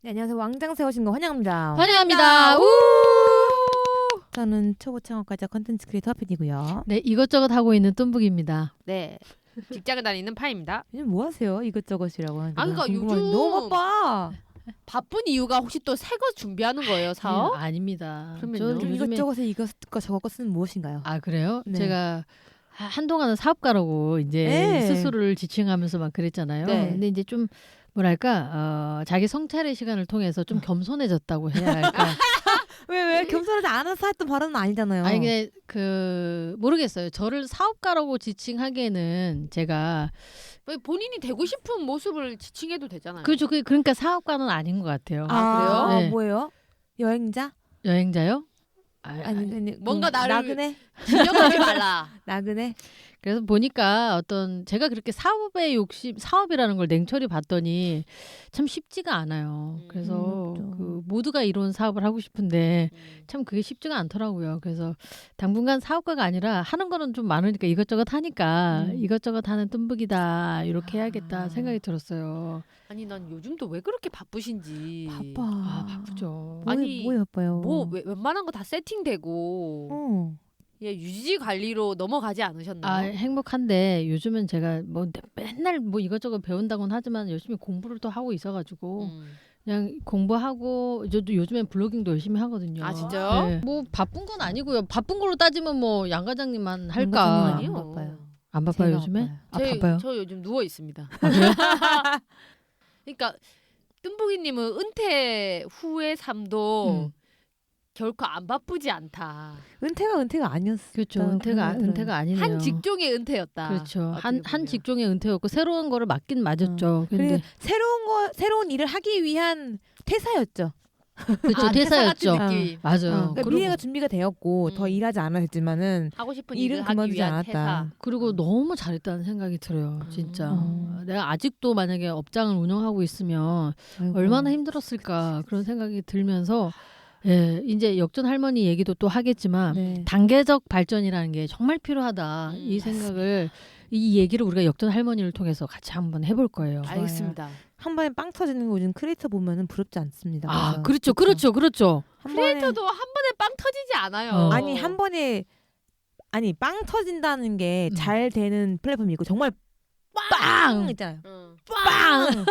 네, 안녕하세요. 왕장세 오신 거 환영합니다. 환영합니다. 우! 저는 초보 창업가자 컨텐츠 크리에이터 PD고요. 네, 이것저것 하고 있는 뚠북입니다. 네. 직장을 다니는 파입니다. 요즘 뭐 하세요? 이것저것이라고 하는데. 아, 그러니까 궁금한데. 요즘 너무 바빠. 바쁜 이유가 혹시 또 새 거 준비하는 거예요, 사업? 아닙니다. 그러면요? 저 그럼 요즘에 이것저것에 이것과 저것은 무엇인가요? 아 그래요? 네. 제가 한동안은 사업가라고 이제 네. 스스로를 지칭하면서 막 그랬잖아요. 네. 근데 이제 좀 뭐랄까 자기 성찰의 시간을 통해서 좀 겸손해졌다고 해야 할까? 왜 겸손하지 않아서 했던 발언은 아니잖아요. 아니 근데 그 모르겠어요. 저를 사업가라고 지칭하기에는 제가 본인이 되고 싶은 모습을 지칭해도 되잖아요. 그렇죠. 그러니까 사업가는 아닌 것 같아요. 아, 그래요? 네. 뭐예요? 여행자? 여행자요? 아니 뭔가 나를- 나그네? 진정하지 말라. 나그네? 그래서 보니까 어떤 제가 그렇게 사업의 욕심, 사업이라는 걸 냉철히 봤더니 참 쉽지가 않아요. 그래서 그렇죠. 그 모두가 이룬 사업을 하고 싶은데 참 그게 쉽지가 않더라고요. 그래서 당분간 사업가가 아니라 하는 거는 좀 많으니까 이것저것 하니까 이것저것 하는 뜸북이다 이렇게 해야겠다 생각이 들었어요. 아니 난 요즘도 왜 그렇게 바쁘신지. 바빠. 아 바쁘죠. 아니, 뭐 바빠요? 뭐 웬만한 거 다 세팅되고 어. 예, 유지 관리로 넘어가지 않으셨나요? 아 행복한데 요즘은 제가 뭐 맨날 뭐 이것저것 배운다고는 하지만 열심히 공부를 또 하고 있어가지고 그냥 공부하고 저도 요즘엔 블로깅도 열심히 하거든요. 아, 진짜요? 네. 뭐 바쁜 건 아니고요. 바쁜 걸로 따지면 뭐 양 과장님만 양 할까? 과장님 아니요. 안 바빠요. 안 바빠요 제가 요즘에? 바빠요. 아 바빠요. 저 요즘 누워 있습니다. 아, 그래요? 그러니까 뜸복이님은 은퇴 후의 삶도 결코 안 바쁘지 않다. 은퇴가 아니었어. 그렇죠. 은퇴가 아니네요. 한 직종의 은퇴였다. 그렇죠. 어떻게 한 보면. 직종의 은퇴였고 새로운 거를 맡긴 맞았죠. 근데 그리고 새로운 일을 하기 위한 퇴사였죠. 그렇죠. 아, 퇴사 같은 퇴사였죠. 느낌. 맞아요. 그러니까 그리고 미래가 준비가 되었고 더 일하지 않아도 했지만은 하고 싶은 일은 일을 하기 그만두지 위한 않았다. 퇴사. 그리고 너무 잘했다는 생각이 들어요. 진짜. 내가 아직도 만약에 업장을 운영하고 있으면 아이고. 얼마나 힘들었을까 그런 생각이 들면서 예, 이제 역전 할머니 얘기도 또 하겠지만 네. 단계적 발전이라는 게 정말 필요하다. 이 생각을 이 얘기를 우리가 역전 할머니를 통해서 같이 한번 해볼 거예요. 알겠습니다. 한 번에 빵 터지는 거 요즘 크리에이터 보면은 부럽지 않습니다. 아, 그래서. 그렇죠. 한 번에 크리에이터도 한 번에 빵 터지지 않아요. 아니 한 번에 빵 터진다는 게 잘 되는 플랫폼이 있고 정말 빵 있잖아요. 응. 빵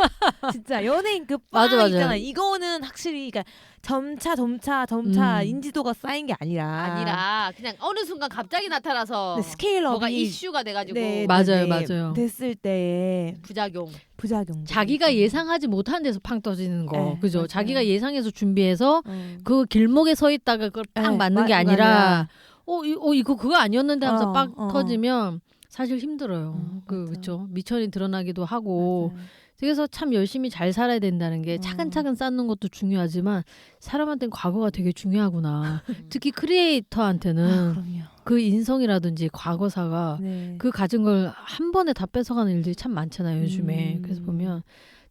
진짜 연예인 그 빵 맞아. 있잖아. 이거는 확실히 그러니까 점차 인지도가 쌓인 게 아니라 그냥 어느 순간 갑자기 나타나서 네, 스케일업이 뭐가 이슈가 돼가지고 맞아요. 됐을 때의 부작용. 자기가 예상하지 못한 데서 팡 터지는 거. 네, 그죠? 맞아요. 자기가 예상해서 준비해서 어. 그 길목에 서 있다가 그걸 딱 네, 맞는 게 그거 아니라 이거 그거 아니었는데 하면서 빡 어. 터지면 사실 힘들어요. 맞아. 그렇죠. 미천이 드러나기도 하고. 맞아요. 그래서 참 열심히 잘 살아야 된다는 게 차근차근 쌓는 것도 중요하지만 사람한테는 과거가 되게 중요하구나. 특히 크리에이터한테는 그럼요. 그 인성이라든지 과거사가 네. 그 가진 걸 한 번에 다 뺏어가는 일들이 참 많잖아요 요즘에. 그래서 보면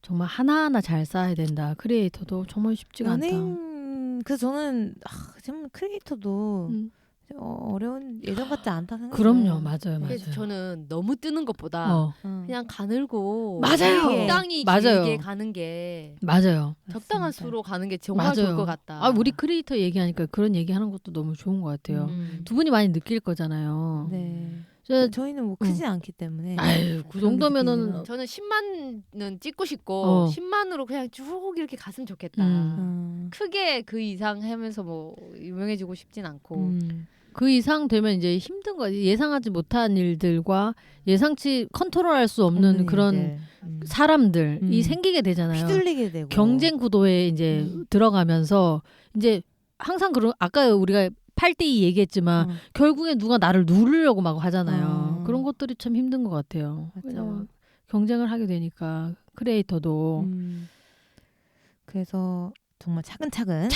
정말 하나하나 잘 쌓아야 된다. 크리에이터도 정말 쉽지가 않다. 그래서 저는 지금 크리에이터도 어려운 예전 같지 않다 생각해요. 그럼요, 맞아요. 그래서 저는 너무 뜨는 것보다 그냥 가늘고 맞아요. 적당히 맞아요. 길게 가는 게 맞아요. 적당한 수로 가는 게 정말 좋을 것 같다. 아, 우리 크리에이터 얘기하니까 그런 얘기하는 것도 너무 좋은 것 같아요. 두 분이 많이 느낄 거잖아요. 네. 저희는 뭐 크지 않기 때문에. 아유, 그 정도면은 저는 10만은 찍고 싶고 10만으로 그냥 쭉 이렇게 갔으면 좋겠다. 크게 그 이상 하면서 뭐 유명해지고 싶진 않고. 그 이상 되면 이제 힘든 거 예상하지 못한 일들과 예상치 컨트롤할 수 없는 그런 사람들이 생기게 되잖아요. 휘둘리게 되고 경쟁 구도에 이제 들어가면서 이제 항상 그런 아까 우리가 8대2 얘기했지만 결국에 누가 나를 누르려고 막 하잖아요. 그런 것들이 참 힘든 것 같아요. 맞아요. 경쟁을 하게 되니까 크리에이터도 그래서 정말 차근차근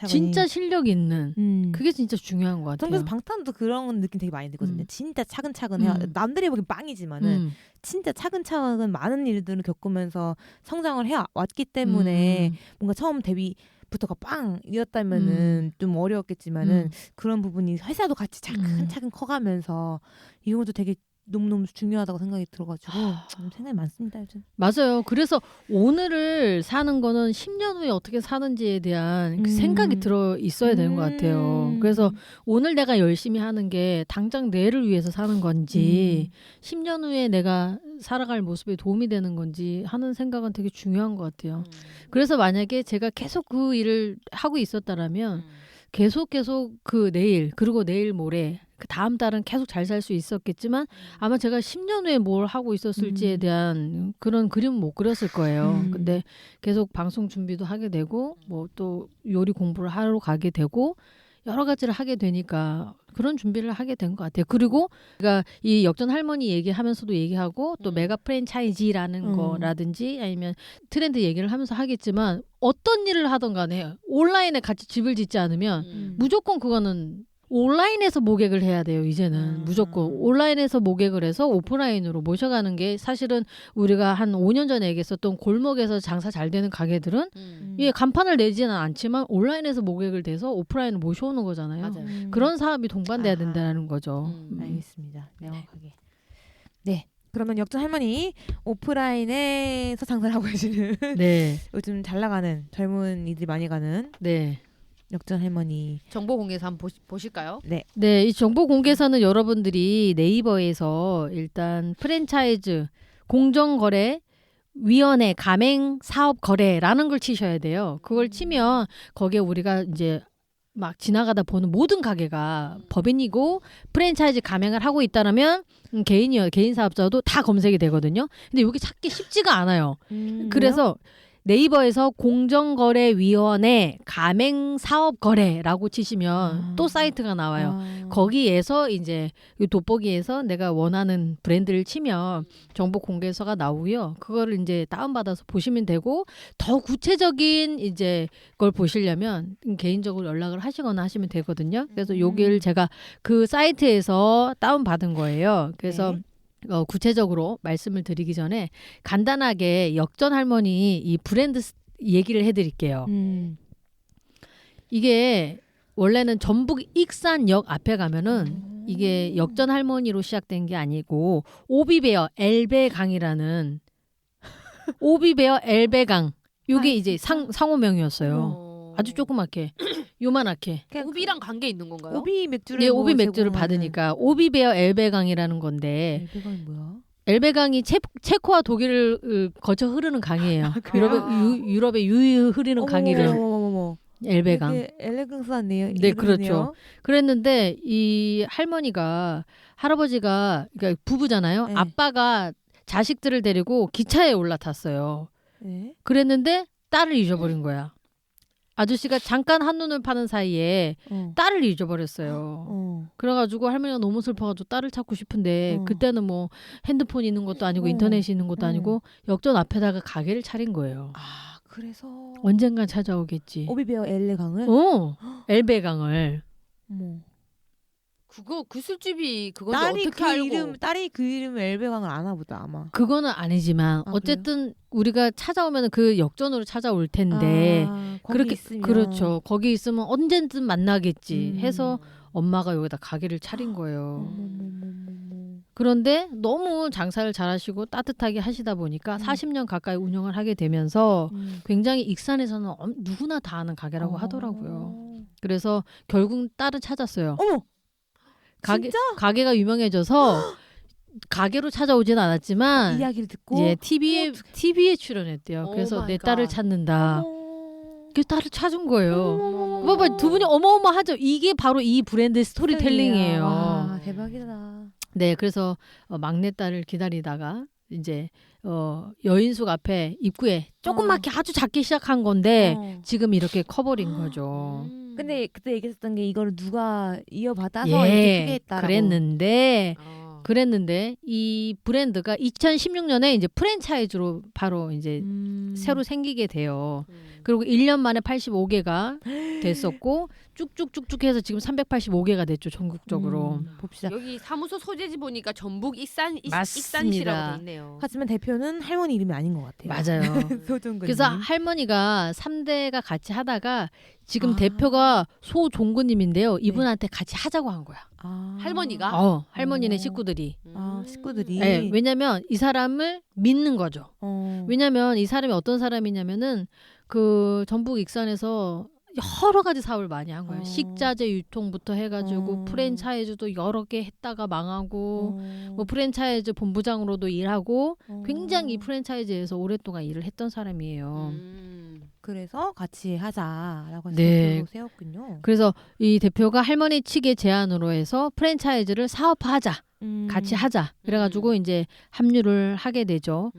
진짜 실력 있는 그게 진짜 중요한 것 같아요. 그래서 방탄도 그런 느낌 되게 많이 들거든요. 진짜 차근차근 해야 남들이 보기엔 빵이지만은 진짜 차근차근 많은 일들을 겪으면서 성장을 해왔기 때문에 뭔가 처음 데뷔부터가 빵이었다면은 좀 어려웠겠지만은 그런 부분이 회사도 같이 차근차근 커가면서 이것도 되게 너무너무 중요하다고 생각이 들어가지고 생각이 많습니다 요즘. 맞아요. 그래서 오늘을 사는 거는 10년 후에 어떻게 사는지에 대한 그 생각이 들어 있어야 되는 것 같아요. 그래서 오늘 내가 열심히 하는 게 당장 내일을 위해서 사는 건지 10년 후에 내가 살아갈 모습에 도움이 되는 건지 하는 생각은 되게 중요한 것 같아요. 그래서 만약에 제가 계속 그 일을 하고 있었다라면 계속 그 내일 그리고 내일 모레 그 다음 달은 계속 잘 살 수 있었겠지만 아마 제가 10년 후에 뭘 하고 있었을지에 대한 그런 그림은 못 그렸을 거예요. 근데 계속 방송 준비도 하게 되고 뭐 또 요리 공부를 하러 가게 되고 여러 가지를 하게 되니까 그런 준비를 하게 된 것 같아요. 그리고 제가 이 역전 할머니 얘기하면서도 얘기하고 또 메가 프랜차이즈라는 거라든지 아니면 트렌드 얘기를 하면서 하겠지만 어떤 일을 하던 간에 온라인에 같이 집을 짓지 않으면 무조건 그거는 온라인에서 모객을 해야 돼요. 이제는 무조건 온라인에서 모객을 해서 오프라인으로 모셔가는 게 사실은 우리가 한 5년 전에 얘기했었던 골목에서 장사 잘 되는 가게들은 이게 간판을 내지는 않지만 온라인에서 모객을 대서 오프라인을 모셔오는 거잖아요. 그런 사업이 동반돼야 된다는 거죠. 알겠습니다. 명확하게. 네. 그러면 역전 할머니 오프라인에서 장사를 하고 계시는 네. 요즘 잘 나가는 젊은이들이 많이 가는 네. 역전 할머니 정보 공개해서 한번 보실까요? 네. 네, 이 정보 공개서는 여러분들이 네이버에서 일단 프랜차이즈 공정거래 위원회 가맹 사업 거래라는 걸 치셔야 돼요. 그걸 치면 거기에 우리가 이제 막 지나가다 보는 모든 가게가 법인이고 프랜차이즈 가맹을 하고 있다라면 개인 사업자도 다 검색이 되거든요. 근데 여기 찾기 쉽지가 않아요. 그래서 네이버에서 공정거래위원회 가맹사업거래라고 치시면 또 사이트가 나와요. 거기에서 이제 이 돋보기에서 내가 원하는 브랜드를 치면 정보 공개서가 나오고요. 그거를 이제 다운받아서 보시면 되고 더 구체적인 이제 걸 보시려면 개인적으로 연락을 하시거나 하시면 되거든요. 그래서 여기를 제가 그 사이트에서 다운받은 거예요. 그래서 구체적으로 말씀을 드리기 전에 간단하게 역전 할머니 이 브랜드 얘기를 해드릴게요. 이게 원래는 전북 익산역 앞에 가면은 이게 역전 할머니로 시작된 게 아니고 오비베어 엘베강이라는 오비베어 엘베강 이게 이제 상호명이었어요. 아주 조그맣게 요만하게 오비랑 관계 있는 건가요? 오비 맥주를 네, 오비 맥주를 받으니까 오비베어 엘베강이라는 건데 엘베강이 뭐야? 엘베강이 체코와 독일을 거쳐 흐르는 강이에요. 유럽에 유유 흐르는 강이를 엘베강. 되게 엘레강스하네요. 네, 그렇죠. 그랬는데 이 할아버지가 그러니까 부부잖아요. 네. 아빠가 자식들을 데리고 기차에 올라탔어요. 네. 그랬는데 딸을 잊어버린 거야. 아저씨가 잠깐 한눈을 파는 사이에 딸을 잊어버렸어요. 그래가지고 할머니가 너무 슬퍼가지고 딸을 찾고 싶은데 그때는 뭐 핸드폰 있는 것도 아니고 인터넷이 있는 것도 아니고 역전 앞에다가 가게를 차린 거예요. 아, 그래서 언젠간 찾아오겠지. 오비베어 엘레강을? 엘베강을. 그거 그 술집이 그건지 어떻게 알고? 딸이 그 이름 엘베강을 아나 보다 아마. 그거는 아니지만 어쨌든 우리가 찾아오면 그 역전으로 찾아올 텐데 그렇게 있으면. 그렇죠. 거기 있으면 언제든 만나겠지 해서 엄마가 여기다 가게를 차린 거예요. 그런데 너무 장사를 잘하시고 따뜻하게 하시다 보니까 40년 가까이 운영을 하게 되면서 굉장히 익산에서는 누구나 다 아는 가게라고 하더라고요. 그래서 결국 딸을 찾았어요. 어머! 진짜? 가게가 유명해져서 가게로 찾아오진 않았지만 이야기를 듣고 예, TV에 출연했대요. 그래서 내 딸을 찾는다. 그 딸을 찾은 거예요. 봐봐, 두 분이 어마어마하죠. 이게 바로 이 브랜드 스토리텔링이에요. 와, 대박이다. 네, 그래서 막내딸을 기다리다가 이제 여인숙 앞에 입구에 조그맣게 아주 작게 시작한 건데 지금 이렇게 커버린 거죠. 근데 그때 얘기했었던 게 이거를 누가 이어받아서 이렇게 크게 했다라고. 그랬는데 이 브랜드가 2016년에 이제 프랜차이즈로 바로 이제 새로 생기게 돼요. 그리고 1년 만에 85개가 됐었고 쭉쭉쭉쭉 해서 지금 385개가 됐죠, 전국적으로. 봅시다. 여기 사무소 소재지 보니까 전북 익산시라고 맞습니다. 돼 있네요. 하지만 대표는 할머니 이름이 아닌 것 같아요. 맞아요. 소중근. 그래서 할머니가 3대가 같이 하다가 지금 아. 대표가 소종근님인데요. 이분한테 같이 하자고 한 거야. 할머니가? 할머니네 어. 식구들이. 식구들이. 네, 왜냐면 이 사람을 믿는 거죠. 어. 왜냐면 이 사람이 어떤 사람이냐면은 그 전북 익산에서 여러 가지 사업을 많이 한 거예요. 어. 식자재 유통부터 해가지고 프랜차이즈도 여러 개 했다가 망하고 뭐 프랜차이즈 본부장으로도 일하고 굉장히 이 프랜차이즈에서 오랫동안 일을 했던 사람이에요. 그래서 같이 하자라고 해서 네. 대표로 세웠군요. 그래서 이 대표가 할머니 측의 제안으로 해서 프랜차이즈를 사업화하자, 같이 하자. 그래가지고 이제 합류를 하게 되죠.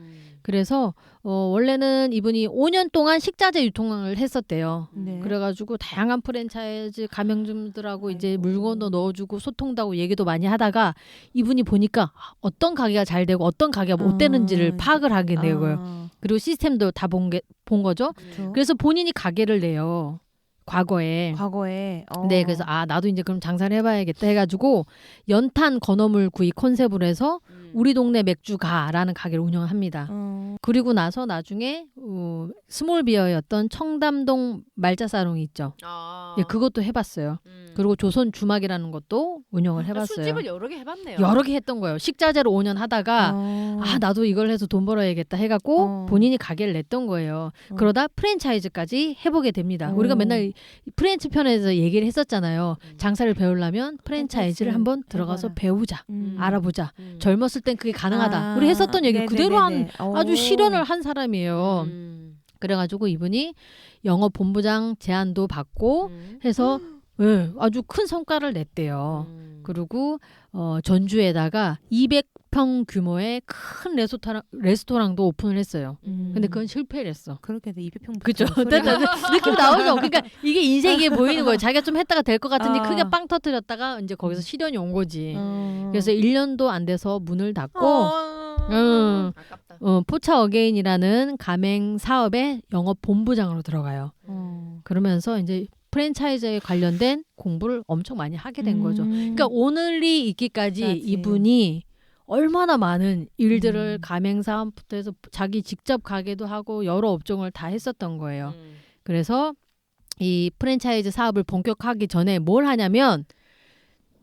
그래서 원래는 이분이 5년 동안 식자재 유통을 했었대요. 네. 그래가지고 다양한 프랜차이즈 가맹점들하고 이제 아이고. 물건도 넣어주고 소통도 하고 얘기도 많이 하다가 이분이 보니까 어떤 가게가 잘 되고 어떤 가게가 못 되는지를 파악을 하게 된 거예요. 그리고 시스템도 다 본 거죠. 그쵸? 그래서 본인이 가게를 내요. 과거에. 네, 그래서 나도 이제 그럼 장사를 해봐야겠다 해가지고 연탄 건어물 구이 컨셉으로 해서 우리 동네 맥주가라는 가게를 운영합니다. 그리고 나서 나중에 스몰 비어였던 청담동 말자 사롱이 있죠. 예, 그것도 해봤어요. 그리고 조선 주막이라는 것도 운영을 해봤어요. 술집을 여러 개 해봤네요. 여러 개 했던 거예요. 식자재로 5년 하다가 나도 이걸 해서 돈 벌어야겠다 해갖고 본인이 가게를 냈던 거예요. 그러다 프랜차이즈까지 해보게 됩니다. 우리가 맨날 프랜치 편에서 얘기를 했었잖아요. 장사를 배우려면 프랜차이즈를 한번 들어가서 해봐라. 배우자. 알아보자. 젊었을 땐 그게 가능하다. 우리 했었던 얘기 그대로 한 아주 실현을 한 사람이에요. 그래가지고 이분이 영업 본부장 제안도 받고 해서 네, 아주 큰 성과를 냈대요. 그리고 전주에다가 200평 규모의 큰 레스토랑도 오픈을 했어요. 근데 그건 실패를 했어. 그렇게 해서 200평 그죠? 느낌 나오죠? 그러니까 이게 인생에 보이는 거예요. 자기가 좀 했다가 될 것 같으니 크게 빵 터뜨렸다가 이제 거기서 실현이 온 거지. 그래서 1년도 안 돼서 문을 닫고 아깝다. 포차 어게인이라는 가맹 사업의 영업 본부장으로 들어가요. 그러면서 이제 프랜차이즈에 관련된 공부를 엄청 많이 하게 된 거죠. 그러니까 오늘이 있기까지 그렇지. 이분이 얼마나 많은 일들을 가맹 사업부터 해서 자기 직접 가게도 하고 여러 업종을 다 했었던 거예요. 그래서 이 프랜차이즈 사업을 본격화하기 전에 뭘 하냐면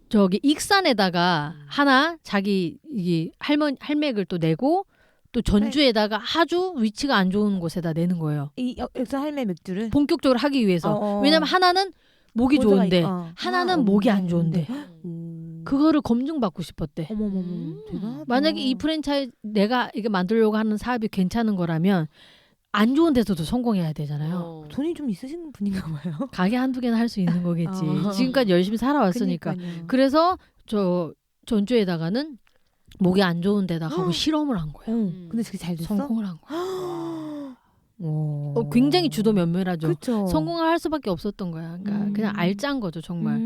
저기 익산에다가 하나 자기 이 할맥을 또 내고 또 전주에다가 아주 위치가 안 좋은 곳에다 내는 거예요. 이 여기서 할매 맥주를 본격적으로 하기 위해서. 왜냐면 하나는 목이 좋은데 하나는 목이 안 좋은데 그거를 검증받고 싶었대. 어머머머. 만약에 이 프랜차이즈 내가 이게 만들려고 하는 사업이 괜찮은 거라면 안 좋은 데서도 성공해야 되잖아요. 돈이 좀 있으신 분인가 봐요. 가게 한두 개는 할 수 있는 거겠지. 지금까지 열심히 살아왔으니까. 그러니까요. 그래서 저 전주에다가는 목이 안 좋은 데다 하고 실험을 한 거예요. 근데 그게 잘 됐어? 성공을 한 거야. 굉장히 주도 면밀하죠. 그쵸. 성공을 할 수밖에 없었던 거야. 그러니까 그냥 알짠 거죠, 정말.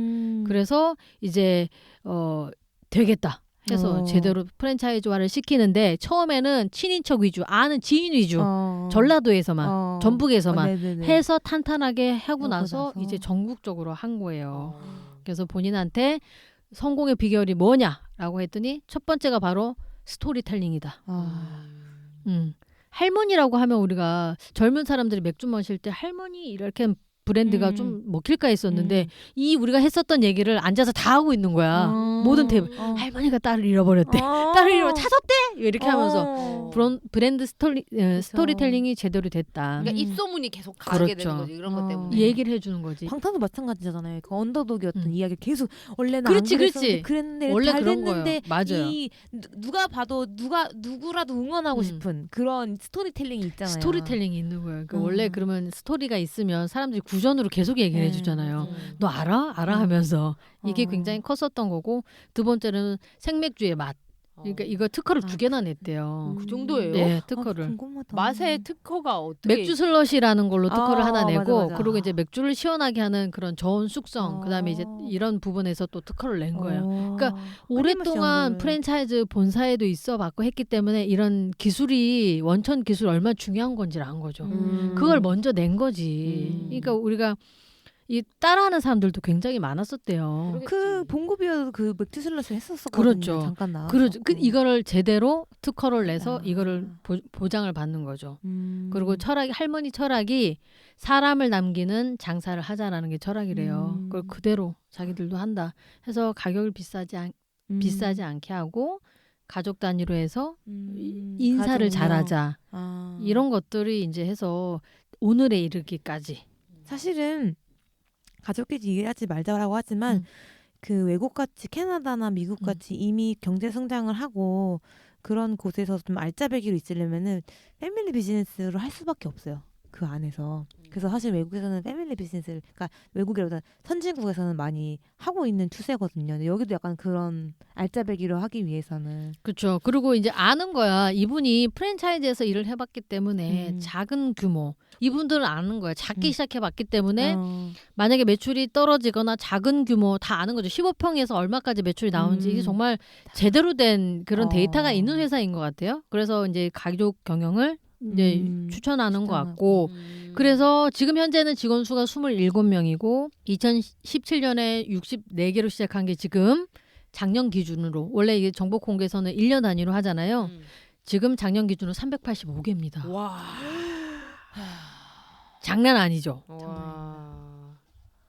그래서 이제 되겠다 해서 제대로 프랜차이즈화를 시키는데 처음에는 친인척 위주, 아는 지인 위주, 전라도에서만, 전북에서만 해서 탄탄하게 하고 나서 이제 전국적으로 한 거예요. 그래서 본인한테 성공의 비결이 뭐냐라고 했더니 첫 번째가 바로 스토리텔링이다. 할머니라고 하면 우리가 젊은 사람들이 맥주 마실 때 할머니 이렇게 브랜드가 좀 먹힐까 했었는데 이 우리가 했었던 얘기를 앉아서 다 하고 있는 거야. 모든 테이블. 할머니가 딸을 잃어버렸대. 딸을 잃어 찾았대. 이렇게 하면서 브랜드 스토리텔링이 제대로 됐다. 그러니까 입소문이 계속 가게 되는 거지. 이런 것 때문에. 얘기를 해주는 거지. 방탄도 마찬가지잖아요. 그 언더독이었던 이야기를 계속 원래는 그렇지, 안 그렇지. 그랬는데 원래 잘 그런 됐는데 거예요. 맞아요. 이 누가 봐도 누구라도 응원하고 싶은 그런 스토리텔링이 있잖아요. 스토리텔링이 있는 거예요. 그러니까 원래 그러면 스토리가 있으면 사람들이 구전으로 계속 얘기를 해주잖아요. 너 알아? 알아? 하면서 이게 굉장히 컸었던 거고 두 번째는 생맥주의 맛. 그러니까 이거 특허를 2개나 냈대요. 그 정도예요? 네, 특허를. 궁금하다. 맛의 특허가 어떻게? 맥주 슬러시라는 걸로 특허를 하나 내고 맞아. 그리고 이제 맥주를 시원하게 하는 그런 저온 숙성 그다음에 이제 이런 부분에서 또 특허를 낸 거예요. 그러니까 오랫동안 프랜차이즈 본사에도 있어 봤고 했기 때문에 이런 기술이 원천 기술 얼마나 중요한 건지를 안 거죠. 그걸 먼저 낸 거지. 그러니까 우리가 이 따라하는 사람들도 굉장히 많았었대요. 그 봉고비어도 그 맥주슬러시 했었었거든요. 그렇죠. 잠깐 나왔었고. 그렇죠. 이거를 제대로 특허를 내서 아. 이거를 보장을 받는 거죠. 그리고 할머니 철학이 사람을 남기는 장사를 하자라는 게 철학이래요. 그걸 그대로 자기들도 한다. 해서 가격을 비싸지 않게 하고 가족 단위로 해서 인사를 가족이요. 잘하자. 이런 것들이 이제 해서 오늘에 이르기까지. 사실은 가족끼리 일하지 말자라고 하지만 그 외국같이 캐나다나 미국같이 이미 경제 성장을 하고 그런 곳에서 좀 알짜배기로 있으려면은 패밀리 비즈니스로 할 수밖에 없어요. 그 안에서. 그래서 사실 외국에서는 패밀리 비즈니스를, 그러니까 외국이라보다 선진국에서는 많이 하고 있는 추세거든요. 근데 여기도 약간 그런 알짜배기로 하기 위해서는. 그렇죠. 그리고 이제 아는 거야. 이분이 프랜차이즈에서 일을 해봤기 때문에 작은 규모. 이분들은 아는 거야. 작게 시작해봤기 때문에 만약에 매출이 떨어지거나 작은 규모 다 아는 거죠. 15평에서 얼마까지 매출이 나오는지 이게 정말 제대로 된 그런 데이터가 있는 회사인 것 같아요. 그래서 이제 가족 경영을 이제 추천하는 것 같고 그래서 지금 현재는 직원 수가 27명이고 2017년에 64개로 시작한 게 지금 작년 기준으로 원래 이게 정보 공개서는 1년 단위로 하잖아요. 지금 작년 기준으로 385개입니다. 와. 장난 아니죠. 와.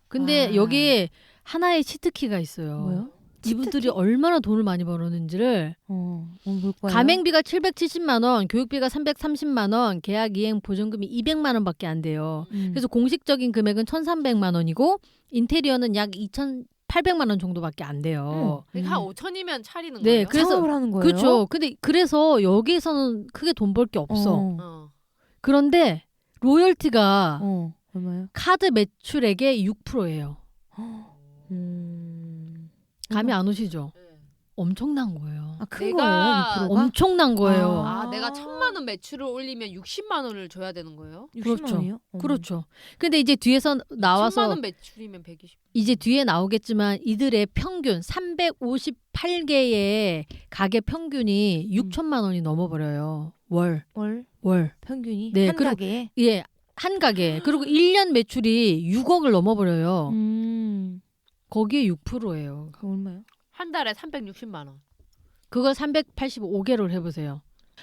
근데 여기에 하나의 치트키가 있어요. 뭐요? 이분들이 얼마나 돈을 많이 벌었는지를 볼 거예요? 가맹비가 770만 원, 교육비가 330만 원, 계약 이행 보증금이 200만 원밖에 안 돼요. 그래서 공식적인 금액은 1,300만 원이고 인테리어는 약 2,800만 원 정도밖에 안 돼요. 그러니까 한 5천이면 차리는 네, 거예요? 그래서 창업을 하는 거예요? 그렇죠. 근데 그래서 여기에서는 크게 돈 벌 게 없어. 그런데 로열티가 얼마요? 카드 매출액의 6%예요. 감이 안 오시죠? 엄청난 거예요. 아, 큰 내가- 거예요? 6%가? 엄청난 거예요. 아, 내가 1,000만 원 매출을 올리면 60만 원을 줘야 되는 거예요? 60만 그렇죠. 원이요? 그렇죠. 근데 이제 뒤에서 1,000만 나와서 원 매출이면 120. 이제 뒤에 나오겠지만 이들의 평균 358개의 가게 평균이 6천만 원이 넘어버려요. 월. 월 평균이? 네, 한 그리고- 가게에? 예, 한 가게. 그리고 1년 매출이 6억을 넘어버려요. 거기에 6%예요. 그 얼마요? 한 달에 360만 원. 그걸 385개를 해보세요.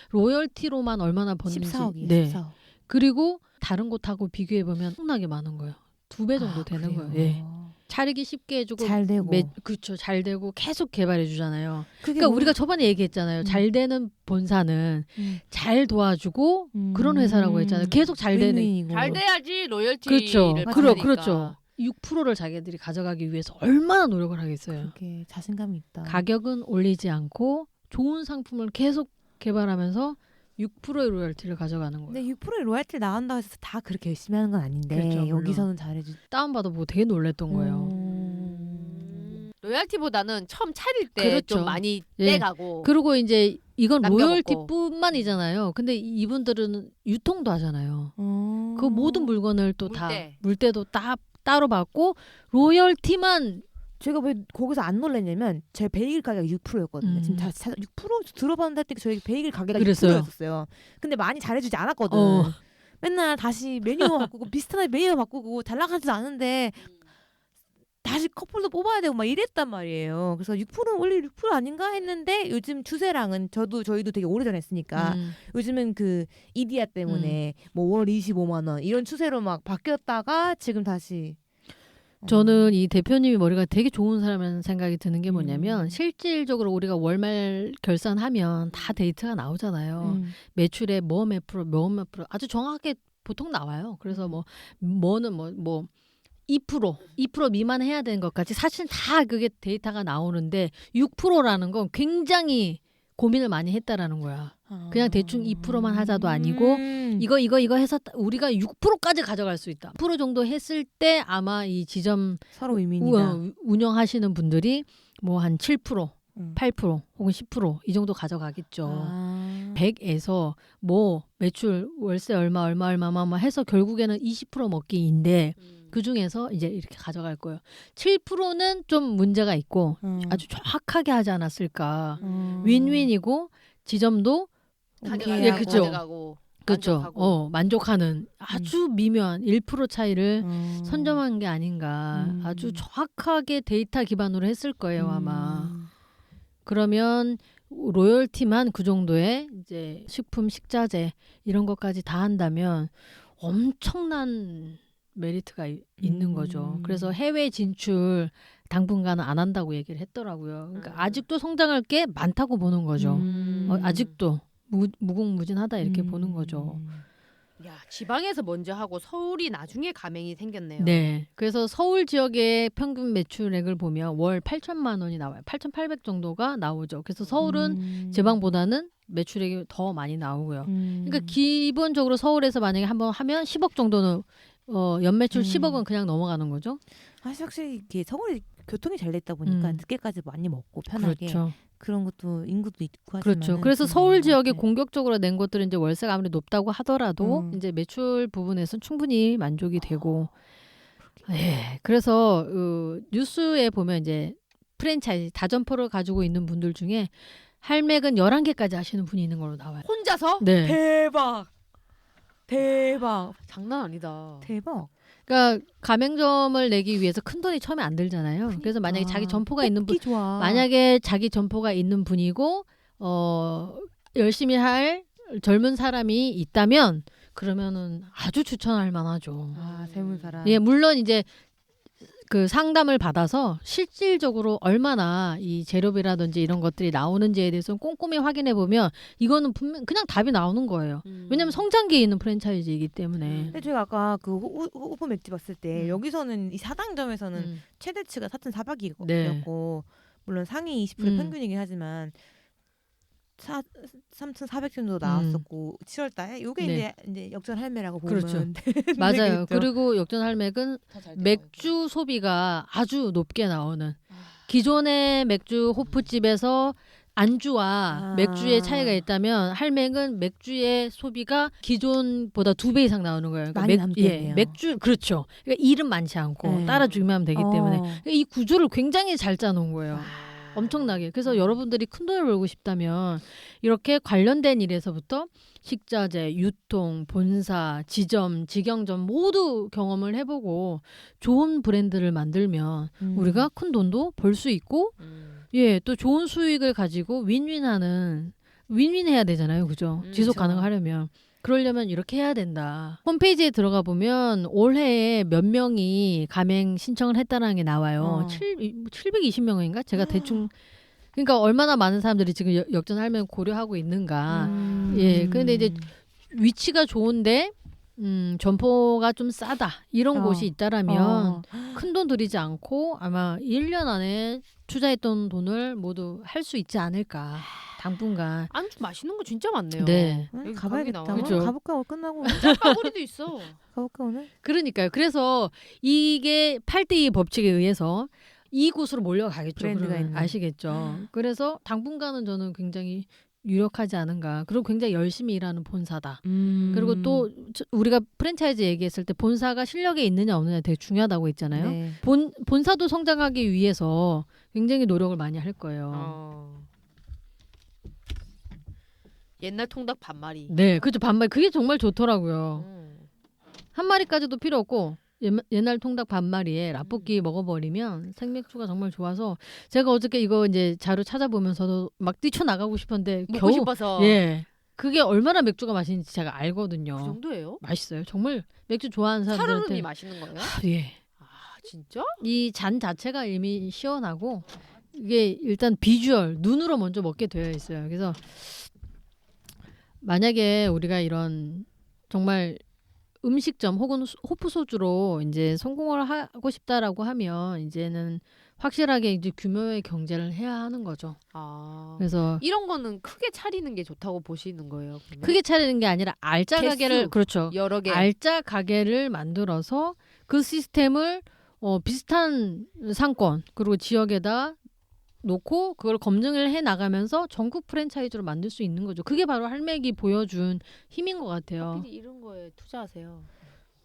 로열티로만 얼마나 버는지. 14억이에요. 네. 14억. 그리고 다른 곳하고 비교해보면 엄청나게 많은 거예요. 2배 정도 되는 그래요? 거예요. 예. 차리기 쉽게 해주고 잘 되고. 그렇죠. 잘 되고 계속 개발해 주잖아요. 그게 그러니까 뭐- 우리가 저번에 얘기했잖아요. 잘 되는 본사는 잘 도와주고 그런 회사라고 했잖아요. 계속 잘 되는. 윈윈이고. 잘 돼야지 로열티를 그렇죠. 받으니까. 그렇죠. 6%를 자기들이 가져가기 위해서 얼마나 노력을 하겠어요. 그게 자신감이 있다. 가격은 올리지 않고 좋은 상품을 계속 개발하면서 6%의 로열티를 가져가는 거예요. 근데 6%의 로얄티 나온다고 해서 다 그렇게 열심히 하는 건 아닌데 그렇죠, 물론. 여기서는 잘해주. 다운받아보고 되게 놀랬던 거예요. 로열티보다는 처음 차릴 때 그렇죠. 좀 많이 예. 떼가고. 그리고 이제 이건 남겨먹고. 로열티뿐만이잖아요. 근데 이분들은 유통도 하잖아요. 그 모든 물건을 또 다 물때. 물때도 따로 받고 로열티만 제가 왜 거기서 안 놀랐냐면 제 베이글 가게가 6%였거든요. 지금 다 6% 들어봤는데 할 때 저희 베이글 가게가 그랬어요. 6%였었어요. 근데 많이 잘해주지 않았거든. 맨날 다시 메뉴 바꾸고 비슷한 메뉴 바꾸고 잘 나가지도 않은데 다시 커플도 뽑아야 되고 막 이랬단 말이에요. 그래서 6% 원래 6% 아닌가 했는데 요즘 추세랑은 저희도 되게 오래전 했으니까 요즘은 그 이디야 때문에 뭐 월 25만 원 이런 추세로 막 바뀌었다가 지금 다시 저는 이 대표님이 머리가 되게 좋은 사람이라는 생각이 드는 게 뭐냐면 실질적으로 우리가 월말 결산하면 다 데이터가 나오잖아요. 매출의 몇 프로 아주 정확하게 보통 나와요. 그래서 뭐는 2% 미만 해야 되는 것까지 사실 다 그게 데이터가 나오는데 6%라는 건 굉장히 고민을 많이 했다라는 거야. 그냥 대충 2%만 하자도 아니고 이거 해서 우리가 6%까지 가져갈 수 있다. 6% 정도 했을 때 아마 이 지점 서로 위민이다. 운영하시는 분들이 뭐 한 7%, 8% 혹은 10% 이 정도 가져가겠죠. 100에서 뭐 매출 월세 얼마만 해서 결국에는 20% 먹기인데 그 중에서 이제 이렇게 가져갈 거예요. 7%는 좀 문제가 있고 아주 정확하게 하지 않았을까. 윈윈이고 지점도 가져가고 예, 그죠. 가져가고. 그렇죠. 만족하고. 만족하는 아주 미묘한 1% 차이를 선점한 게 아닌가. 음. 아주 정확하게 데이터 기반으로 했을 거예요, 아마. 그러면 로열티만 그 정도의 이제 식품, 식자재 이런 것까지 다 한다면 엄청난 메리트가 있는 거죠. 그래서 해외 진출 당분간은 안 한다고 얘기를 했더라고요. 그러니까 아직도 성장할 게 많다고 보는 거죠. 아직도 무궁무진하다 이렇게 보는 거죠. 야, 지방에서 먼저 하고 서울이 나중에 가맹이 생겼네요. 네. 그래서 서울 지역의 평균 매출액을 보면 월 8천만 원이 나와요. 8,800 정도가 나오죠. 그래서 서울은 지방보다는 매출액이 더 많이 나오고요. 그러니까 기본적으로 서울에서 만약에 한번 하면 10억 정도는 연매출 10억은 그냥 넘어가는 거죠. 사실 확실히 이렇게 서울이 교통이 잘 됐다 보니까 늦게까지 많이 먹고 편하게 그렇죠. 그런 것도 인구도 있고 하지만 그렇죠. 그래서 서울 지역에 공격적으로 낸 것들은 이제 월세가 아무리 높다고 하더라도 이제 매출 부분에서는 충분히 만족이 되고. 예. 그래서 뉴스에 보면 이제 프랜차이즈 다점포를 가지고 있는 분들 중에 할맥은 11개까지 하시는 분이 있는 걸로 나와요. 혼자서? 네. 대박 장난 아니다. 대박. 그러니까 가맹점을 내기 위해서 큰 돈이 처음에 안 들잖아요. 그래서 만약에 자기 점포가 있는 분, 좋아. 만약에 자기 점포가 있는 분이고 열심히 할 젊은 사람이 있다면 그러면은 아주 추천할 만하죠. 젊은 사람. 예, 물론 이제 그 상담을 받아서 실질적으로 얼마나 이 재료비라든지 이런 것들이 나오는지에 대해서 꼼꼼히 확인해 보면 이거는 분명 그냥 답이 나오는 거예요. 왜냐하면 성장기에 있는 프랜차이즈이기 때문에. 근데 제가 아까 그 오픈 맥주 봤을 때 여기서는 이 사당점에서는 최대치가 4,400이었고 네. 물론 상위 20% 평균이긴 하지만 3,400 정도 나왔었고 7월 달에 요게 네. 이제 역전 할매라고 보면 그렇죠. 되겠죠. 맞아요. 그리고 역전 할맥은 맥주 소비가 아주 높게 나오는 기존의 맥주 호프집에서 안주와 맥주의 차이가 있다면 할맥은 맥주의 소비가 기존보다 2배 이상 나오는 거예요. 그러니까 많이 남겠네요. 맥주 그렇죠. 그러니까 일은 많지 않고 따라주기만 하면 되기 때문에 그러니까 이 구조를 굉장히 잘 짜놓은 거예요. 엄청나게. 그래서 여러분들이 큰 돈을 벌고 싶다면 이렇게 관련된 일에서부터 식자재, 유통, 본사, 지점, 직영점 모두 경험을 해보고 좋은 브랜드를 만들면 우리가 큰 돈도 벌 수 있고 예, 또 좋은 수익을 가지고 윈윈해야 되잖아요. 그죠? 지속 가능하려면. 그러려면 이렇게 해야 된다. 홈페이지에 들어가 보면 올해에 몇 명이 가맹 신청을 했다는 게 나와요. 720명인가? 제가 대충 그러니까 얼마나 많은 사람들이 지금 역전 할매 고려하고 있는가. 예. 근데 이제 위치가 좋은데 점포가 좀 싸다. 이런 곳이 있다라면 큰 돈 들이지 않고 아마 1년 안에 투자했던 돈을 모두 할 수 있지 않을까. 당분간. 안주 맛있는 거 진짜 많네요. 네. 여기 가봐야겠다. 가격이 그죠? 가볼까 오늘 끝나고 짬바구리도 있어. 가볼까 오늘? 그러니까요. 그래서 이게 8대2 법칙에 의해서 이곳으로 몰려가겠죠. 브랜드가 그러면. 있는. 아시겠죠. 그래서 당분간은 저는 굉장히 유력하지 않은가. 그리고 굉장히 열심히 일하는 본사다. 그리고 또 우리가 프랜차이즈 얘기했을 때 본사가 실력에 있느냐 없느냐 되게 중요하다고 했잖아요. 네. 본사도 성장하기 위해서 굉장히 노력을 많이 할 거예요. 옛날 통닭 반마리. 네, 그죠. 반마리 그게 정말 좋더라고요. 한 마리까지도 필요 없고 옛날 통닭 반마리에 라볶이 먹어버리면 생맥주가 정말 좋아서 제가 어저께 이거 이제 자료 찾아보면서도 막 뛰쳐나가고 싶었는데 먹고 겨우 싶어서. 예 그게 얼마나 맥주가 맛있는지 제가 알거든요. 그 정도예요? 맛있어요. 정말 맥주 좋아하는 살얼음이 사람들한테 맛있는 거예요? 예. 아 진짜? 이 잔 자체가 이미 시원하고 이게 일단 비주얼 눈으로 먼저 먹게 되어 있어요. 그래서 만약에 우리가 이런 정말 음식점 혹은 호프 소주로 이제 성공을 하고 싶다라고 하면 이제는 확실하게 이제 규모의 경제를 해야 하는 거죠. 그래서 이런 거는 크게 차리는 게 좋다고 보시는 거예요. 그러면? 크게 차리는 게 아니라 알짜 개수. 가게를 그렇죠. 여러 개. 알짜 가게를 만들어서 그 시스템을 비슷한 상권 그리고 지역에다 놓고 그걸 검증을 해 나가면서 전국 프랜차이즈로 만들 수 있는 거죠. 그게 바로 할맥이 보여준 힘인 것 같아요. 이런 거에 투자하세요.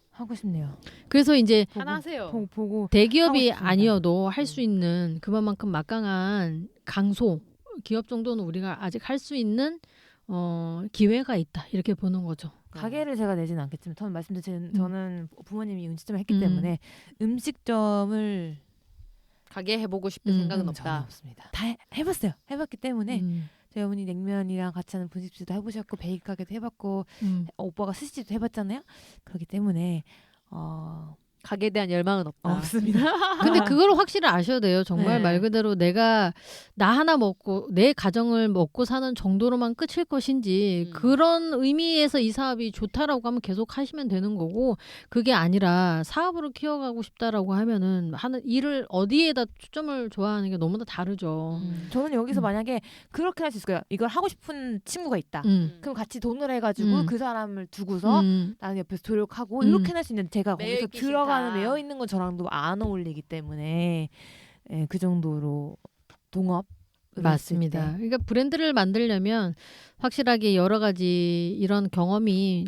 하고 싶네요. 그래서 이제 하나 하세요. 보고 대기업이 하고 싶습니다. 아니어도 할 수 있는 그만큼 막강한 강소 기업 정도는 우리가 아직 할 수 있는 기회가 있다 이렇게 보는 거죠. 가게를 제가 내지는 않겠지만 저는 말씀드린 저는 부모님이 음식점을 했기 때문에 음식점을 가게 해보고 싶은 생각은 전혀 없다. 없습니다. 다 해봤어요. 해봤기 때문에 저희 어머니 냉면이랑 같이 하는 분식집도 해보셨고 베이크 가게도 해봤고 오빠가 스시집도 해봤잖아요. 그렇기 때문에 가게에 대한 열망은 없다. 없습니다. 근데 그걸 확실히 아셔야 돼요. 정말 네. 말 그대로 내가 나 하나 먹고 내 가정을 먹고 사는 정도로만 끝일 것인지 그런 의미에서 이 사업이 좋다라고 하면 계속 하시면 되는 거고 그게 아니라 사업으로 키워가고 싶다라고 하면은 하는 일을 어디에다 초점을 좋아하는 게 너무나 다르죠. 저는 여기서 만약에 그렇게 할 수 있을 거예요. 이걸 하고 싶은 친구가 있다. 그럼 같이 돈을 해가지고 그 사람을 두고서 나는 옆에서 조력하고 이렇게 할 수 있는 제가 거기서 들어가는 매여 있는 건 저랑도 안 어울리기 때문에 그 정도로 동업 맞습니다. 그러니까 브랜드를 만들려면 확실하게 여러 가지 이런 경험이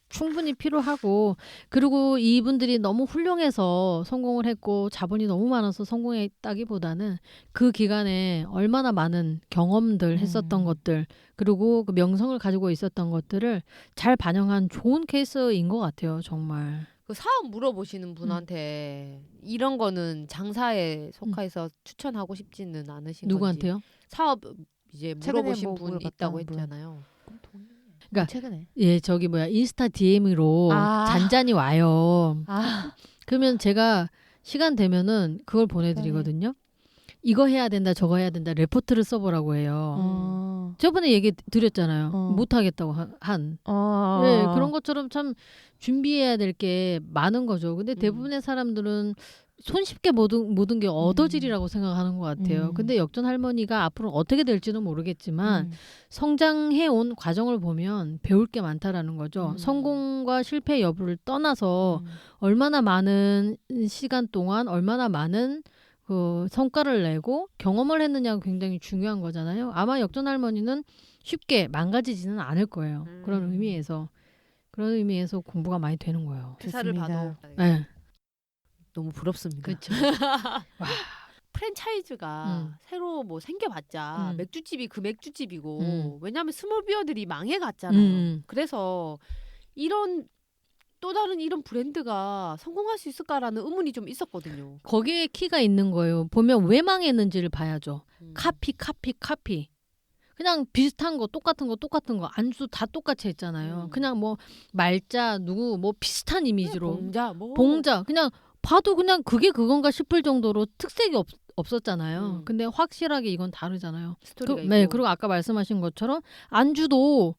충분히 필요하고 그리고 이분들이 너무 훌륭해서 성공을 했고 자본이 너무 많아서 성공했다기보다는 그 기간에 얼마나 많은 경험들 했었던 것들 그리고 그 명성을 가지고 있었던 것들을 잘 반영한 좋은 케이스인 것 같아요. 정말. 그 사업 물어보시는 분한테 이런 거는 장사에 속해서 추천하고 싶지는 않으신 누구한테요? 건지. 사업 이제 물어보신 뭐 분 있다고 했잖아요. 그러니까 최근에 예 저기 인스타 DM으로 잔잔히 와요. 그러면 제가 시간 되면은 그걸 보내드리거든요. 이거 해야 된다 저거 해야 된다 레포트를 써보라고 해요. 저번에 얘기 드렸잖아요. 못하겠다고 한. 네, 그런 것처럼 참 준비해야 될 게 많은 거죠. 근데 대부분의 사람들은 손쉽게 모든 게 얻어질이라고 생각하는 것 같아요. 근데 역전 할머니가 앞으로 어떻게 될지는 모르겠지만 성장해온 과정을 보면 배울 게 많다라는 거죠. 성공과 실패 여부를 떠나서 얼마나 많은 시간 동안 얼마나 많은 그 성과를 내고 경험을 했느냐가 굉장히 중요한 거잖아요. 아마 역전 할머니는 쉽게 망가지지는 않을 거예요. 그런 의미에서 공부가 많이 되는 거예요. 회사를 봐도 네. 너무 부럽습니다. 그렇죠. 프랜차이즈가 새로 뭐 생겨봤자 맥주집이 그 맥주집이고 왜냐하면 스몰 비어들이 망해갔잖아요. 그래서 이런 또 다른 이런 브랜드가 성공할 수 있을까라는 의문이 좀 있었거든요. 거기에 키가 있는 거예요. 보면 왜 망했는지를 봐야죠. 카피. 그냥 비슷한 거 똑같은 거 안주 다 똑같이 했잖아요. 그냥 뭐 말자 누구 뭐 비슷한 이미지로 봉자 그냥 봐도 그냥 그게 그건가 싶을 정도로 특색이 없었잖아요. 근데 확실하게 이건 다르잖아요. 스토리가 있고. 네, 그리고 아까 말씀하신 것처럼 안주도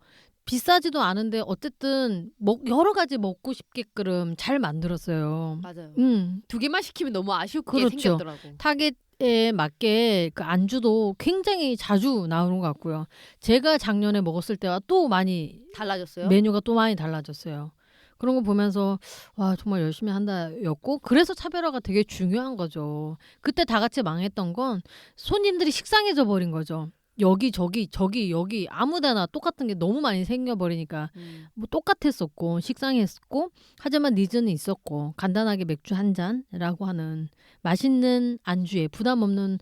비싸지도 않은데 어쨌든 여러 가지 먹고 싶게끔 잘 만들었어요. 맞아요. 2개만 시키면 너무 아쉽게 그렇죠. 생겼더라고. 타겟에 맞게 그 안주도 굉장히 자주 나오는 것 같고요. 제가 작년에 먹었을 때와 또 많이 달라졌어요? 메뉴가 또 많이 달라졌어요. 그런 거 보면서 와 정말 열심히 한다였고 그래서 차별화가 되게 중요한 거죠. 그때 다 같이 망했던 건 손님들이 식상해져 버린 거죠. 여기 저기 여기 아무데나 똑같은 게 너무 많이 생겨버리니까 뭐 똑같았었고 식상했었고 하지만 니즈는 있었고 간단하게 맥주 한 잔이라고 하는 맛있는 안주에 부담 없는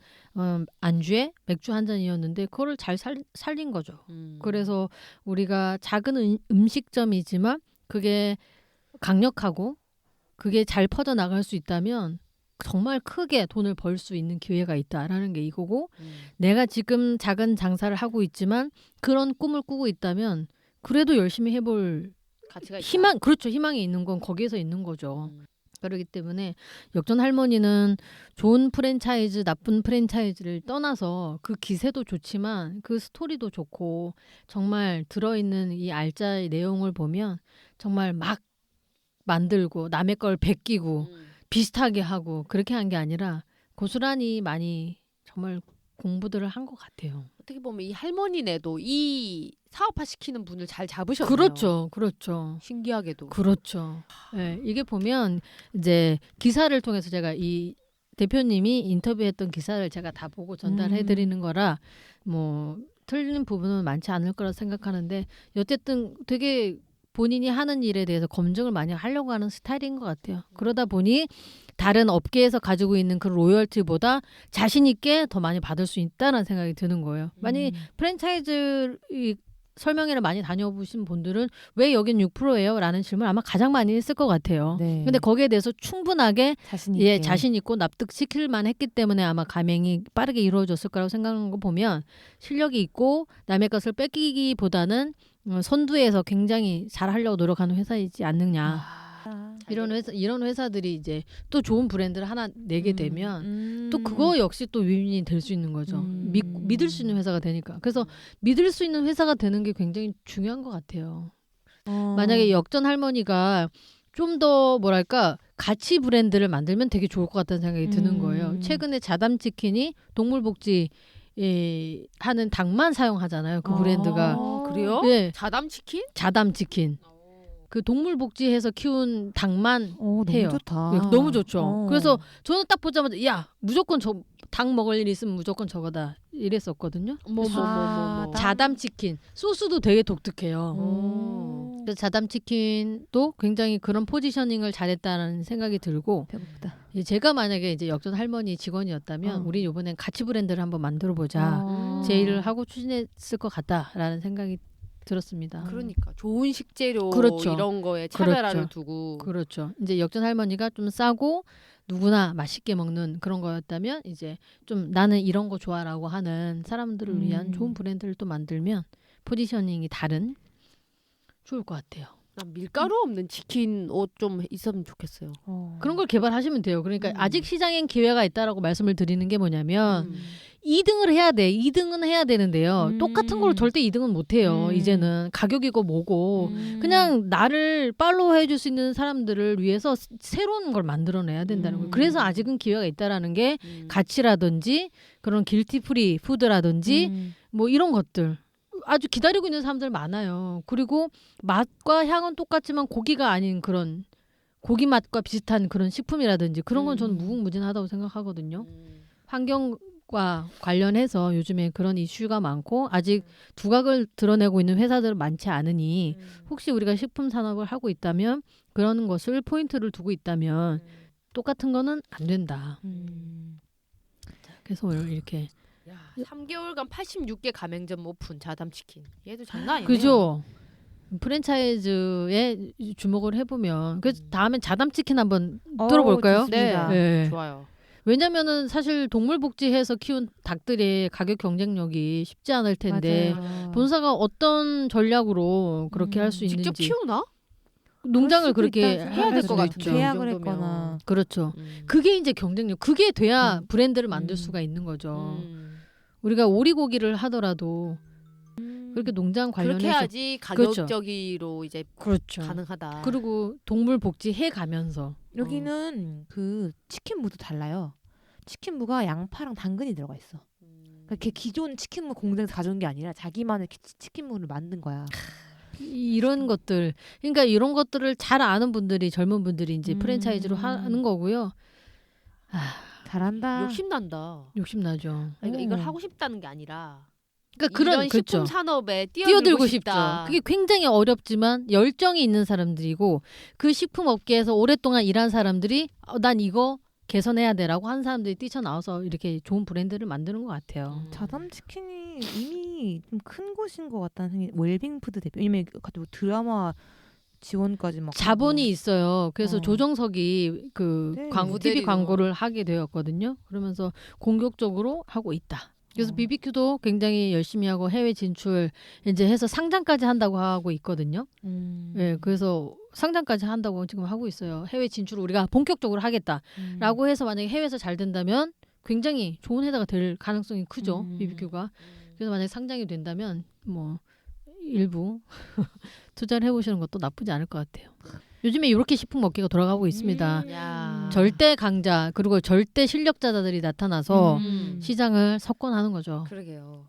안주에 맥주 한 잔이었는데 그거를 잘 살린 거죠. 그래서 우리가 작은 음식점이지만 그게 강력하고 그게 잘 퍼져나갈 수 있다면 정말 크게 돈을 벌 수 있는 기회가 있다라는 게 이거고 내가 지금 작은 장사를 하고 있지만 그런 꿈을 꾸고 있다면 그래도 열심히 해볼 가치가 있다. 희망이 있는 건 거기에서 있는 거죠. 그렇기 때문에 역전 할머니는 좋은 프랜차이즈 나쁜 프랜차이즈를 떠나서 그 기세도 좋지만 그 스토리도 좋고 정말 들어있는 이 알짜의 내용을 보면 정말 막 만들고 남의 걸 베끼고 비슷하게 하고 그렇게 한 게 아니라 고스란히 많이 정말 공부들을 한 것 같아요. 어떻게 보면 이 할머니네도 이 사업화 시키는 분을 잘 잡으셨네요. 그렇죠. 신기하게도. 그렇죠. 네, 이게 보면 이제 기사를 통해서 제가 이 대표님이 인터뷰했던 기사를 제가 다 보고 전달해드리는 거라 뭐 틀린 부분은 많지 않을 거라 생각하는데 어쨌든 되게 본인이 하는 일에 대해서 검증을 많이 하려고 하는 스타일인 것 같아요. 그러다 보니 다른 업계에서 가지고 있는 그 로열티보다 자신 있게 더 많이 받을 수 있다는 생각이 드는 거예요. 만약 프랜차이즈 설명회를 많이 다녀보신 분들은 왜 여긴 6%예요? 라는 질문 아마 가장 많이 했을 것 같아요. 네. 근데 거기에 대해서 충분하게 자신 있게. 자신 있고 납득시킬 만했기 때문에 아마 가맹이 빠르게 이루어졌을 거라고 생각하는 거 보면 실력이 있고 남의 것을 뺏기기보다는 선두에서 굉장히 잘하려고 노력하는 회사이지 않느냐. 이런 회사들이 이제 또 좋은 브랜드를 하나 내게 되면 또 그거 역시 또 윈윈이 될 수 있는 거죠. 믿을 수 있는 회사가 되니까. 그래서 믿을 수 있는 회사가 되는 게 굉장히 중요한 것 같아요. 만약에 역전 할머니가 좀 더 뭐랄까 가치 브랜드를 만들면 되게 좋을 것 같다는 생각이 드는 거예요. 최근에 자담치킨이 동물복지 하는 닭만 사용하잖아요. 그 브랜드가. 그래요? 네. 자담치킨? 자담치킨. 그 동물복지해서 키운 닭만 너무 해요. 좋다. 네, 너무 좋죠. 그래서 저는 딱 보자마자 야 무조건 닭 먹을 일 있으면 무조건 저거다 이랬었거든요. 자담치킨 소스도 되게 독특해요. 그래서 자담치킨도 굉장히 그런 포지셔닝을 잘했다는 생각이 들고 배고프다. 제가 만약에 이제 역전 할머니 직원이었다면 우리 이번엔 가치 브랜드를 한번 만들어보자 제 일을 하고 추진했을 것 같다라는 생각이 들었습니다. 그러니까 좋은 식재료 그렇죠. 이런 거에 차별화를 그렇죠. 두고 그렇죠. 이제 역전 할머니가 좀 싸고 누구나 맛있게 먹는 그런 거였다면 이제 좀 나는 이런 거 좋아라고 하는 사람들을 위한 좋은 브랜드를 또 만들면 포지셔닝이 다른 좋을 것 같아요. 난 밀가루 없는 치킨 옷 좀 있으면 좋겠어요. 그런 걸 개발하시면 돼요. 그러니까 아직 시장엔 기회가 있다라고 말씀을 드리는 게 뭐냐면 2등을 해야 돼. 2등은 해야 되는데요. 똑같은 걸 절대 2등은 못 해요. 이제는 가격이고 뭐고 그냥 나를 팔로우 해줄 수 있는 사람들을 위해서 새로운 걸 만들어내야 된다는 거예요. 그래서 아직은 기회가 있다라는 게 가치라든지 그런 길티 프리 푸드라든지 뭐 이런 것들 아주 기다리고 있는 사람들 많아요. 그리고 맛과 향은 똑같지만 고기가 아닌 그런 고기 맛과 비슷한 그런 식품이라든지 그런 건 저는 무궁무진하다고 생각하거든요. 환경과 관련해서 요즘에 그런 이슈가 많고 아직 두각을 드러내고 있는 회사들은 많지 않으니 혹시 우리가 식품 산업을 하고 있다면 그런 것을 포인트를 두고 있다면 똑같은 거는 안 된다. 그래서 오늘 이렇게 3개월간 86개 가맹점 오픈 자담치킨. 얘도 장난 아니네요. 그죠? 프랜차이즈에 주목을 해보면 그 다음엔 자담치킨 한번 들어볼까요? 네. 좋아요. 왜냐면은 사실 동물복지해서 키운 닭들의 가격 경쟁력이 쉽지 않을 텐데 맞아요. 본사가 어떤 전략으로 그렇게 할 수 있는지 직접 키우나? 농장을 그렇게 해야 될 것 같은데. 계약을 그 정도면. 했거나. 그렇죠. 그게 이제 경쟁력. 그게 돼야 브랜드를 만들 수가 있는 거죠. 우리가 오리고기를 하더라도 그렇게 농장 관련해서 그렇게 해야지 가격적으로 이제 그렇죠. 가능하다. 그리고 동물복지 해 가면서 여기는 그 치킨무도 달라요. 치킨무가 양파랑 당근이 들어가 있어. 그러니까 걔 기존 치킨무 공장에서 가져온 게 아니라 자기만의 치킨무를 만든 거야. 이런 것들 그러니까 이런 것들을 잘 아는 분들이 젊은 분들이 이제 프랜차이즈로 하는 거고요. 잘한다. 욕심난다. 욕심나죠. 그러니까 이걸 하고 싶다는 게 아니라 그러니까 이런 그런 식품 그렇죠. 산업에 뛰어들고 싶다. 싶죠. 그게 굉장히 어렵지만 열정이 있는 사람들이고 그 식품 업계에서 오랫동안 일한 사람들이 난 이거 개선해야 돼라고 한 사람들이 뛰쳐나와서 이렇게 좋은 브랜드를 만드는 것 같아요. 자담치킨이 이미 좀 큰 곳인 것 같다는 생각이. 웰빙푸드 대표. 왜냐면 뭐 드라마 지원까지 막 자본이 있어요. 그래서 조정석이 그 네. 광고 TV 광고를 하게 되었거든요. 그러면서 공격적으로 하고 있다. 그래서 BBQ도 굉장히 열심히 하고 해외 진출 이제 해서 상장까지 한다고 하고 있거든요. 네, 그래서 상장까지 한다고 지금 하고 있어요. 해외 진출을 우리가 본격적으로 하겠다라고 해서 만약에 해외에서 잘 된다면 굉장히 좋은 회사가 될 가능성이 크죠. BBQ가. 그래서 만약에 상장이 된다면 뭐 일부 투자를 해보시는 것도 나쁘지 않을 것 같아요. 요즘에 이렇게 식품 업계가 돌아가고 있습니다. 절대 강자 그리고 절대 실력자들이 나타나서 시장을 석권하는 거죠. 그러게요.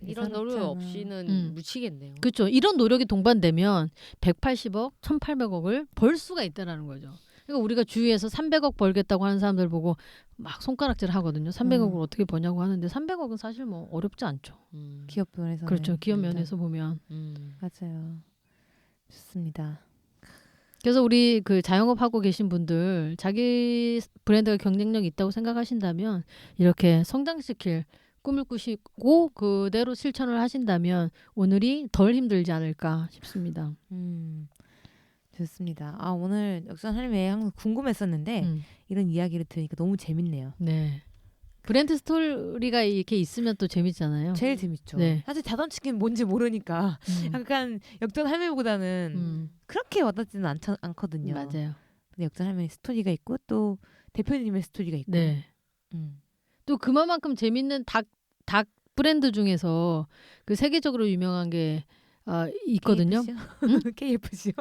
이런 노력 없이는 묻히겠네요. 그렇죠. 이런 노력이 동반되면 180억, 1,800억을 벌 수가 있다라는 거죠. 그러니까 우리가 주위에서 300억 벌겠다고 하는 사람들 보고 막 손가락질 하거든요. 300억을 어떻게 버냐고 하는데 300억은 사실 뭐 어렵지 않죠. 기업 면에서. 그렇죠. 기업 면에서 보면. 맞아요. 좋습니다. 그래서 우리 그 자영업 하고 계신 분들 자기 브랜드가 경쟁력이 있다고 생각하신다면 이렇게 성장시킬 꿈을 꾸시고 그대로 실천을 하신다면 오늘이 덜 힘들지 않을까 싶습니다. 좋습니다. 오늘 역전 할매 항상 궁금했었는데 이런 이야기를 들으니까 너무 재밌네요. 네. 브랜드 스토리가 이렇게 있으면 또 재밌잖아요. 제일 재밌죠. 네. 사실 자던치킨 뭔지 모르니까 약간 역전 할매보다는 그렇게 와닿지는 않거든요. 맞아요. 근데 역전 할매 스토리가 있고 또 대표님의 스토리가 있고. 네. 또 그만큼 재밌는 닭 브랜드 중에서 그 세계적으로 유명한 게 있거든요. KFC요?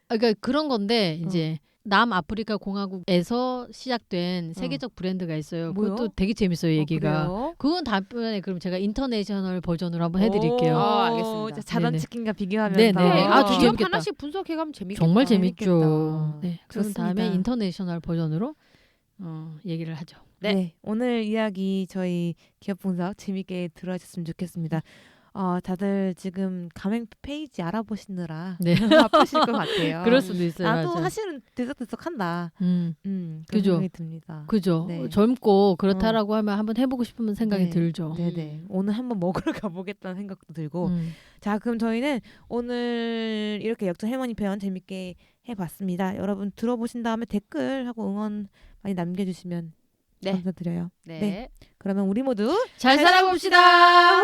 그러니까 그런 건데 이제 남아프리카 공화국에서 시작된 세계적 브랜드가 있어요. 뭐요? 그것도 되게 재밌어요, 얘기가. 그래요? 그건 다음번에 그럼 제가 인터내셔널 버전으로 한번 해드릴게요. 알겠습니다. 자던치킨과 비교하면서. 네네. 아주 좀 기업 재밌겠다. 하나씩 분석해가면 재밌겠다. 정말 재밌겠다. 재밌죠. 네. 그럼 좋습니다. 다음에 인터내셔널 버전으로 얘기를 하죠. 네. 오늘 이야기 저희 기업 분석 재밌게 들어주셨으면 좋겠습니다. 다들 지금 가맹 페이지 알아보시느라 네. 바쁘실 것 같아요. 그럴 수도 있어요. 나도 맞아. 사실은 들썩들썩한다. 그런 그죠. 생각이 듭니다. 그죠. 네. 젊고 그렇다라고 하면 한번 해보고 싶은 생각이 네. 들죠. 네네. 오늘 한번 먹으러 가보겠다는 생각도 들고. 자, 그럼 저희는 오늘 이렇게 역전 할머니 표현 재밌게 해봤습니다. 여러분 들어보신 다음에 댓글하고 응원 많이 남겨주시면 감사드려요. 네. 네. 그러면 우리 모두 잘 살아봅시다.